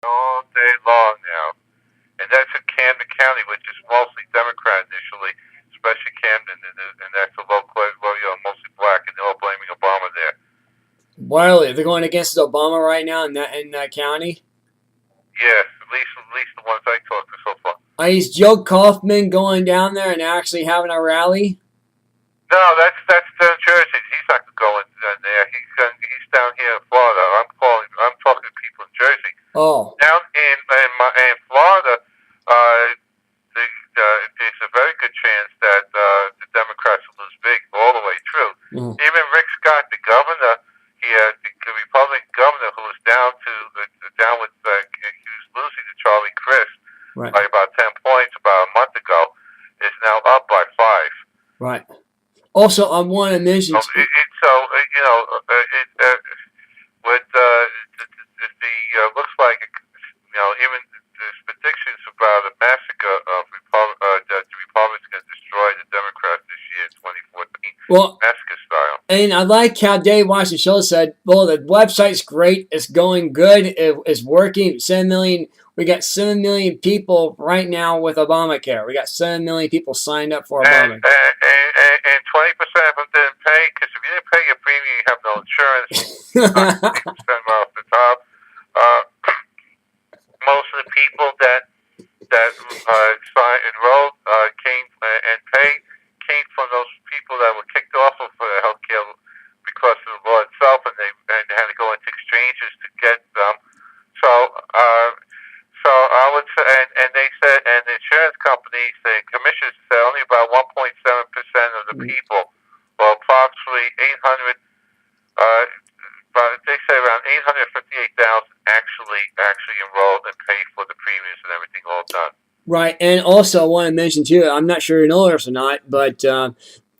all day long now. And that's in Camden County, which is mostly Democrat initially, especially Camden, and that's a mostly black, and they're all blaming Obama there. Wiley, they're going against Obama right now in that county? Yeah, at least the ones I talked to so far. Is Joe Kaufman going down there and actually having a rally? No, that's Jersey. He's not going there. He's down here in Florida. I'm talking to people in Jersey. Oh. Down in Florida, there's a very good chance that the Democrats will lose big all the way through. Mm. Even Rick Scott, the governor, the Republican governor, who was down with he was losing to Charlie Crist by about 10 points about a month ago, is now up by 5. Right. Also, I want to mention. With looks like even there's predictions about a massacre of that the Republicans going to destroy the Democrats this year in 2014. Well, massacre style. And I like how Dave watched the show said, "Well, the website's great. It's going good. It's working. 7 million. We got 7 million people right now with Obamacare. We got 7 million people signed up for Obamacare." And 20% of them didn't pay, because if you didn't pay your premium, you have no insurance. 20% off the top. Most of the people that enrolled came and paid came from those people that were kicked off of health care because of the law itself, and they had to go into exchanges to get them. So I would say, and they said, and the insurance companies, the commissioners said only about 1.7% of the people, or approximately 800, but they say around 858,000 actually enrolled and paid for the premiums and everything all done. Right, and also I want to mention too, I'm not sure you know this or not, but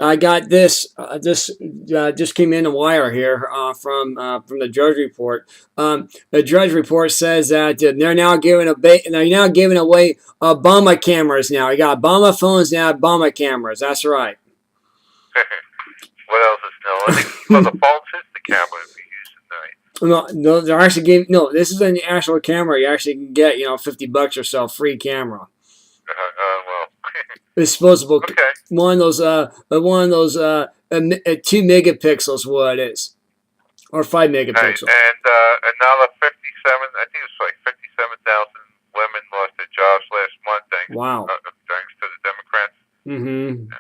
I got this. Just came in the wire here from the Drudge Report. The Drudge Report says that they're now giving away Obama cameras now. You got Obama phones now, Obama cameras. That's right. What else is new? Well, the phone is the camera we use tonight. No, they're actually giving. No, this is an actual camera. You actually can get $50 or so free camera. Well, disposable. Okay. One of those 2 megapixels. What it is, or 5 megapixels. Right. And another 57. I think it was like 57,000 women lost their jobs last month. Wow. Thanks to the Democrats. Mm-hmm.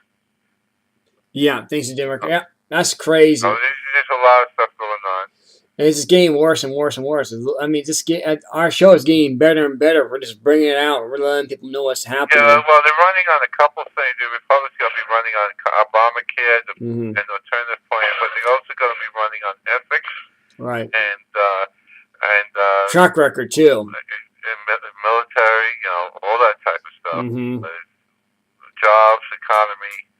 Yeah, thanks to Democrats. Yeah, that's crazy. So there's a lot of stuff going on. And it's just getting worse and worse and worse. I mean, our show is getting better and better. We're just bringing it out. We're letting people know what's happening. Yeah, well, they're running on a couple things. The Republicans going to be running on Obamacare and the alternative plan, but they're also going to be running on ethics. Right. And track record too. Military, all that type of stuff. Mm-hmm. Jobs, economy.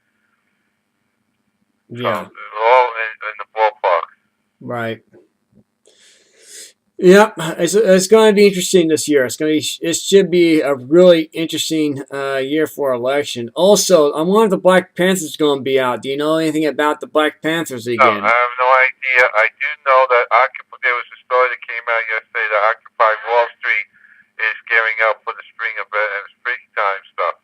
Yeah. So all in the ballpark. Right. Yeah, it's going to be interesting this year. It should be a really interesting year for election. Also, I wonder if the Black Panthers going to be out. Do you know anything about the Black Panthers again? No, I have no idea. I do know that there was a story that came out yesterday that Occupy Wall Street is gearing up for the springtime stuff.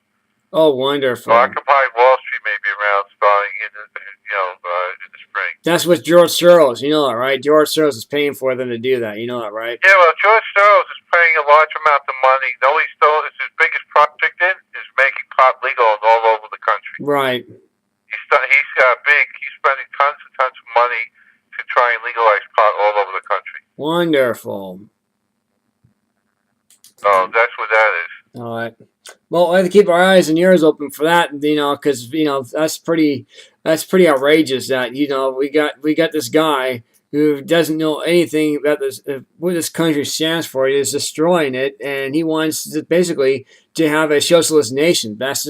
Oh, wonderful. So Occupy Wall Street may be around starting in the spring. That's with George Soros. You know that, right? George Soros is paying for them to do that. You know that, right? Yeah, well, George Soros is paying a large amount of money. His biggest project is making pot legal all over the country. Right. He's spending tons and tons of money to try and legalize pot all over the country. Wonderful. So that's what that is. All right. Well, we have to keep our eyes and ears open for that, because that's pretty outrageous. That we got this guy who doesn't know anything about this, what this country stands for. He is destroying it, and he wants basically to have a socialist nation. That's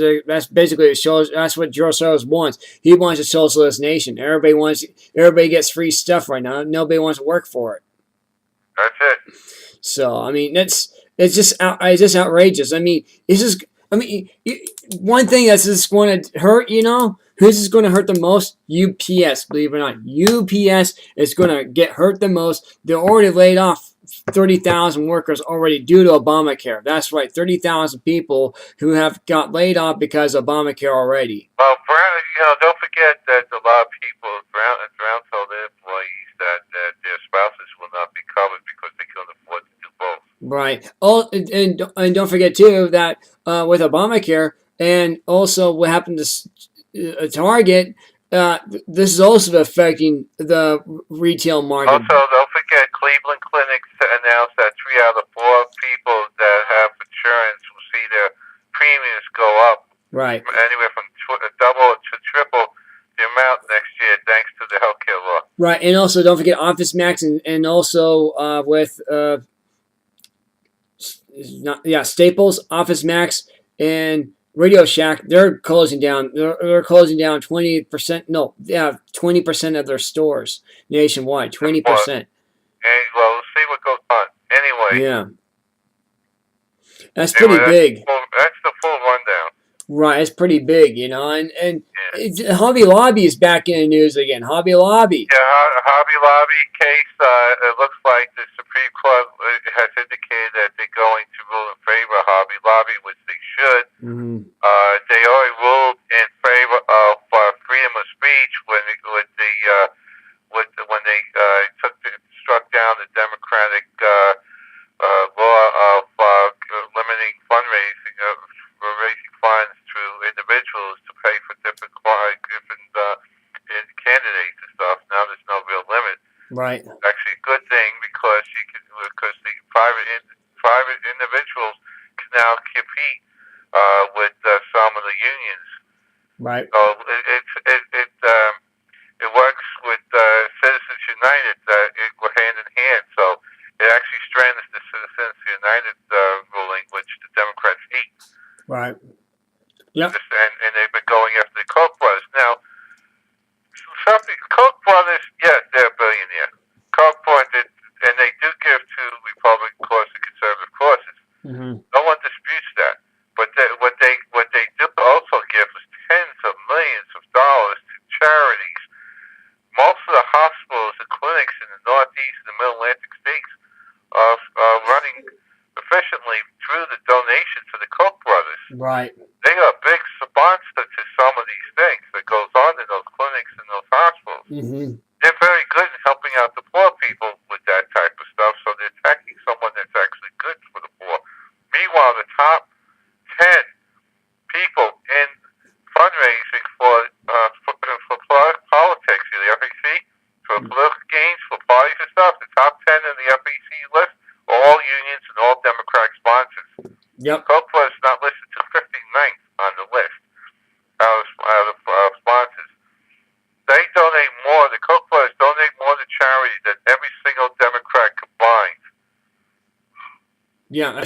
basically that's what George Soros wants. He wants a socialist nation. Everybody gets free stuff right now. Nobody wants to work for it. That's it. So I mean, it's just outrageous. I mean, one thing that's just going to hurt, who's just going to hurt the most? UPS, believe it or not. UPS is going to get hurt the most. They're already laid off 30,000 workers already due to Obamacare. That's right, 30,000 people who have got laid off because of Obamacare already. Well, don't forget that a lot of people, Brown told their employees that their spouses will not be covered because they can't afford to do both. Right. Oh, and don't forget too that with Obamacare and also what happened to Target, this is also affecting the retail market. Also, don't forget Cleveland Clinics announced that 3 out of 4 people that have insurance will see their premiums go up. Right. Anywhere from double to triple the amount next year, thanks to the healthcare law. Right, and also don't forget Office Max and also with Staples, Office Max, and Radio Shack. They're closing down. They're closing down 20%. No, 20% of their stores nationwide. 20%. Well, we'll see what goes on. Anyway. Yeah. That's pretty big. That's the full rundown. Right, it's pretty big, and Hobby Lobby is back in the news again. Hobby Lobby. Yeah, Hobby Lobby case. It looks like the Supreme Court has indicated that they're going to rule in favor of Hobby Lobby, which they should. Mm-hmm. They already ruled in favor of freedom of speech when they struck down the Democratic law of limiting fundraising, raising funds through individuals to pay for different candidates and stuff. Now there's no real limit. Right. Actually, a good thing because the private individuals can now compete with some of the unions. Right. So it works with Citizens United. We're hand in hand. So it actually strengthens the Citizens United ruling, which the Democrats hate. Right. Yep. And they've been going after the Koch brothers. Now, Koch brothers, yes, they're a billionaire. Koch brothers, and they do give to Republican causes and conservative causes. Mm-hmm. No one disputes that. But what they do also give is tens of millions of dollars to charities. Most of the hospitals and clinics in the Northeast and the Middle Atlantic states are running efficiently through the donations to the Koch brothers. Right. They are a big sponsor to some of these things that goes on in those clinics and those hospitals. Mm-hmm. They're very good in helping out the poor people with that type of stuff, so they're attacking someone that's actually good for the poor. Meanwhile, the top 10 people in fundraising for politics, the FEC, for political gains, for parties and stuff, the top 10 in the FEC list are all unions and all Democratic sponsors. Yep. Koch was not listed to 59th on the list out of sponsors. They donate more. The Koch brothers donate more to charity than every single Democrat combined. Yeah,